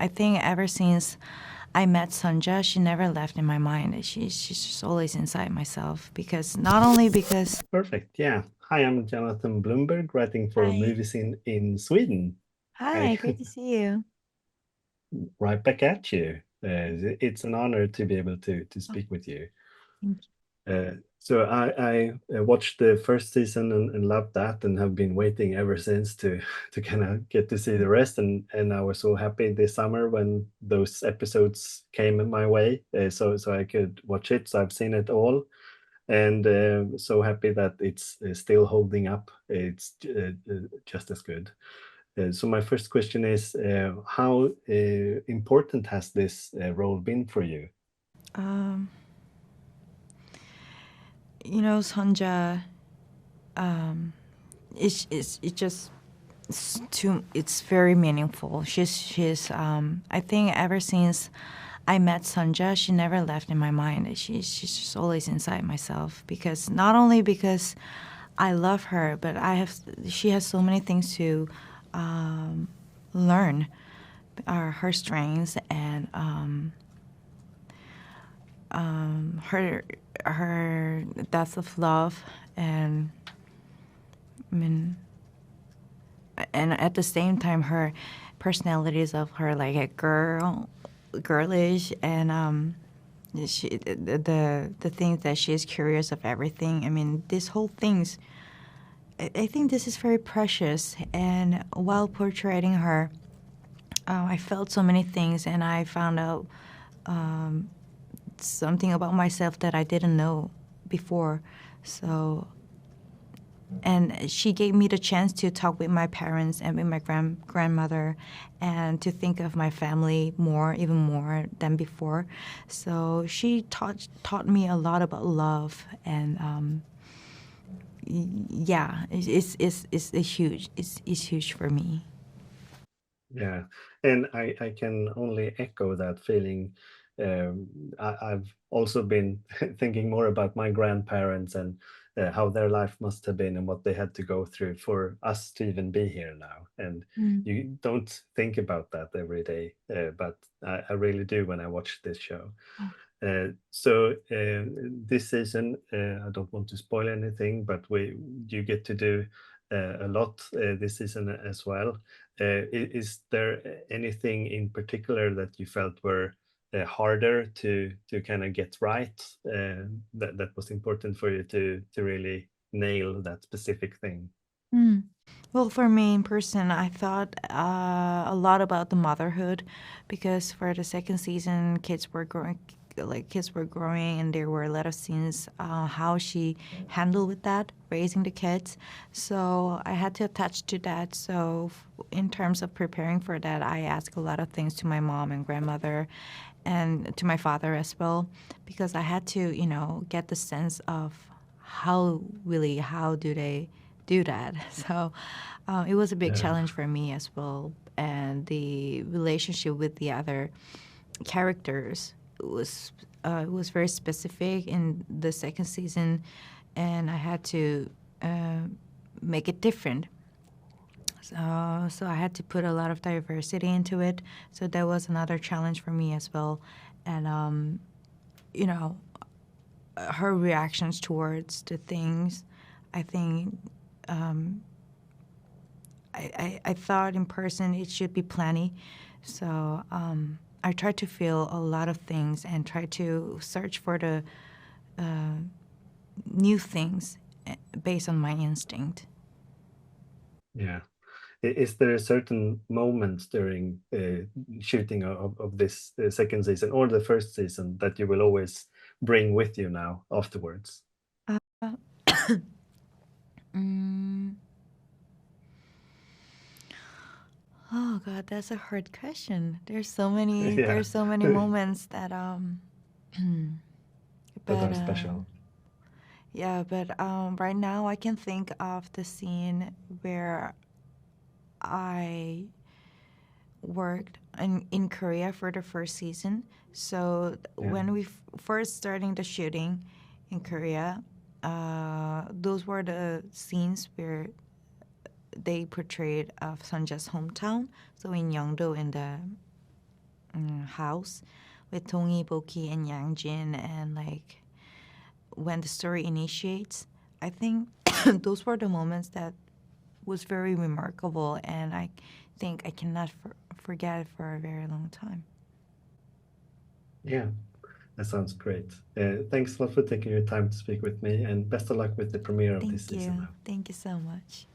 I think ever since I met Sanja, she never left in my mind. She's just always inside myself because not only because Perfect. Yeah. Hi, I'm Jonathan Bloomberg, writing for hi. movies in Sweden. Hi, Hi, great to see you. right back at you. It's an honor to be able to Oh, speak with you. thank So I watched the first season and loved that, and have been waiting ever since to kind of get to see the rest. And I was so happy this summer when those episodes came my way, so I could watch it. So I've seen it all, and so happy that it's still holding up. It's just as good. So my first question is, how important has this role been for you? you. Sanja, it's just it's very meaningful. She's I think ever since I met Sanja, she never left in my mind. She's just always inside myself because not only because I love her, but she has so many things to learn, her strengths and her her depth of love, and I mean, and at the same time her personalities of her like a girlish, and the things that she is curious of everything. I mean, this whole things. I think this is very precious, and while portraying her, I felt so many things, and I found out something about myself that I didn't know before. So, and she gave me the chance to talk with my parents and with my grandmother, and to think of my family more, even more than before. So she taught me a lot about love, and yeah, it's a huge it's huge for me. Yeah, and I can only echo that feeling. Um, I've also been thinking more about my grandparents and how their life must have been and what they had to go through for us to even be here now. And Mm. you don't think about that every day, but I really do when I watch this show. So this season, I don't want to spoil anything, but we you get to do a lot this season as well. Is there anything in particular that you felt were harder to kind of get right? That was important for you to really nail that specific thing. Mm. Well, for me in person, I thought a lot about the motherhood, because for the second season, kids were growing, and there were a lot of scenes how she handled with that, raising the kids. So I had to attach to that. So in terms of preparing for that, I asked a lot of things to my mom and grandmother, and to my father as well, because I had to, get the sense of how do they do that. So it was a big Yeah, challenge for me as well, and the relationship with the other characters was very specific in the second season, and I had to uh, make it different. So I had to put a lot of diversity into it. So that was another challenge for me as well, and you know her reactions towards the things. I think I thought in person it should be plenty. So I tried to feel a lot of things and try to search for the new things based on my instinct. yeah. Is there a certain moment during shooting of this second season or the first season that you will always bring with you now afterwards? Uh, mm, oh God, that's a hard question. Yeah, There's so many moments that that but are special. yeah, but right now I can think of the scene where I worked in Korea for the first season. So Yeah, when we first starting the shooting in Korea, those were the scenes where they portrayed of Sanja's hometown. So in Yeongdo, in the house with Tongi, Boki, and Yangjin, and like when the story initiates. I think those were the moments that was very remarkable, and I think I cannot forget it for a very long time. Yeah, that sounds great. Thanks a lot for taking your time to speak with me, and best of luck with the premiere of this Thank season you. now. Thank you so much.